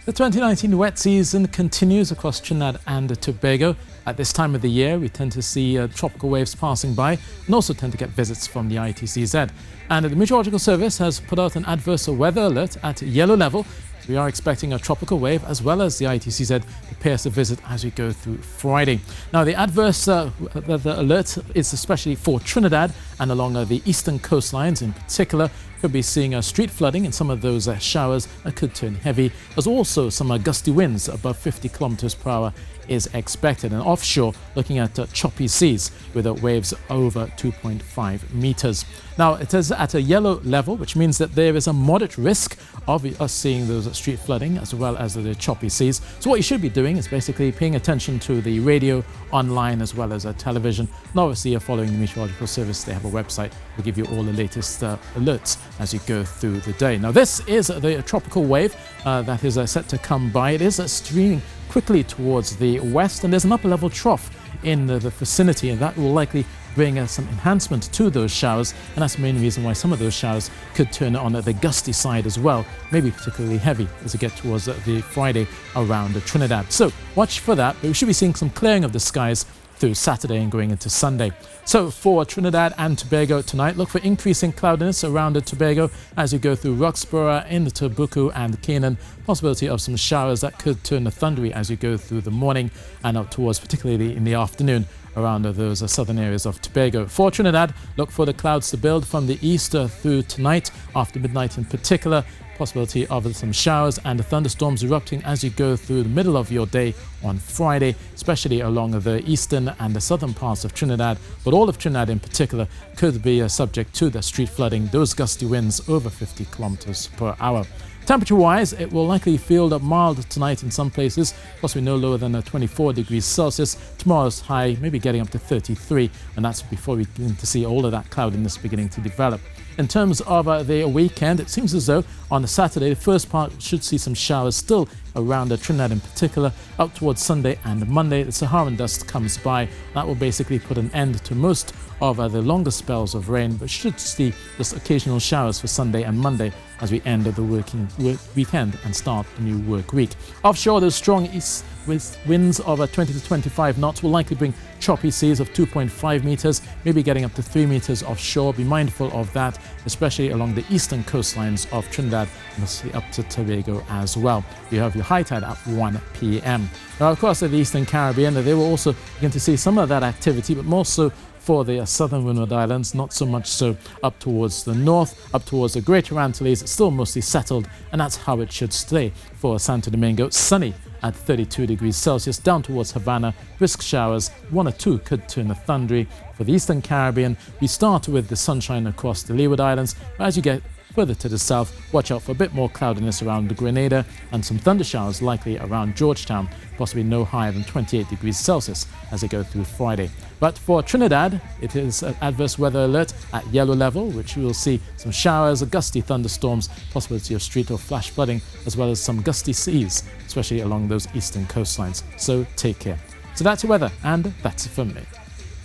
The 2019 wet season continues across Trinidad and Tobago. At this time of the year, we tend to see tropical waves passing by and also tend to get visits from the ITCZ. And the Meteorological Service has put out an adverse weather alert at yellow level. We are expecting a tropical wave as well as the ITCZ to pay us a visit as we go through Friday. Now, the adverse weather alert is especially for Trinidad and along the eastern coastlines in particular. Could be seeing street flooding and some of those showers that could turn heavy. There's also some gusty winds above 50 kilometers per hour is expected. And offshore, looking at choppy seas with waves over 2.5 meters. Now, it is at a yellow level, which means that there is a moderate risk of us seeing those street flooding as well as the choppy seas. So what you should be doing is basically paying attention to the radio, online, as well as television. And obviously, following the Meteorological Service, they have a website to give you all the latest alerts as you go through the day. Now, this is the tropical wave that is set to come by. It is streaming quickly towards the west, and there's an upper level trough in the vicinity, and that will likely bring some enhancement to those showers, and that's the main reason why some of those showers could turn on the gusty side as well, maybe particularly heavy as we get towards the Friday around Trinidad. So watch for that, but we should be seeing some clearing of the skies through Saturday and going into Sunday. So for Trinidad and Tobago tonight, look for increasing cloudiness around Tobago as you go through Roxborough, into Tobuku and Canaan. Possibility of some showers that could turn thundery as you go through the morning and up towards, particularly in the afternoon, around those southern areas of Tobago. For Trinidad, look for the clouds to build from the east through tonight, after midnight in particular. Possibility of some showers and thunderstorms erupting as you go through the middle of your day on Friday, especially along the eastern and the southern parts of Trinidad. But all of Trinidad in particular could be subject to the street flooding, those gusty winds over 50 kilometers per hour. Temperature-wise, it will likely feel mild tonight in some places, possibly no lower than 24 degrees Celsius. Tomorrow's high maybe getting up to 33, and that's before we begin to see all of that cloudiness beginning to develop. In terms of the weekend, it seems as though on the Saturday, the first part should see some showers still around Trinidad in particular. Up towards Sunday and Monday, the Saharan dust comes by. That will basically put an end to most of the longer spells of rain, but should see just occasional showers for Sunday and Monday as we end the weekend and start the new work week. Offshore, those strong east winds of 20 to 25 knots will likely bring choppy seas of 2.5 meters, maybe getting up to 3 meters offshore. Be mindful of that, especially along the eastern coastlines of Trinidad, mostly up to Tobago as well. You have your high tide at 1 p.m. Now, of course, in the Eastern Caribbean, they will also begin to see some of that activity, but more so for the southern Windward Islands, not so much so up towards the north, up towards the Greater Antilles. It's still mostly settled, and that's how it should stay for Santo Domingo. Sunny at 32 degrees Celsius, down towards Havana, brisk showers, 1 or 2 could turn thundery. For the Eastern Caribbean, we start with the sunshine across the Leeward Islands. As you get further to the south, watch out for a bit more cloudiness around Grenada and some thunder showers likely around Georgetown, possibly no higher than 28 degrees Celsius as they go through Friday. But for Trinidad, it is an adverse weather alert at yellow level, which we will see some showers, gusty thunderstorms, possibility of street or flash flooding, as well as some gusty seas, especially along those eastern coastlines. So take care. So that's your weather, and that's it from me.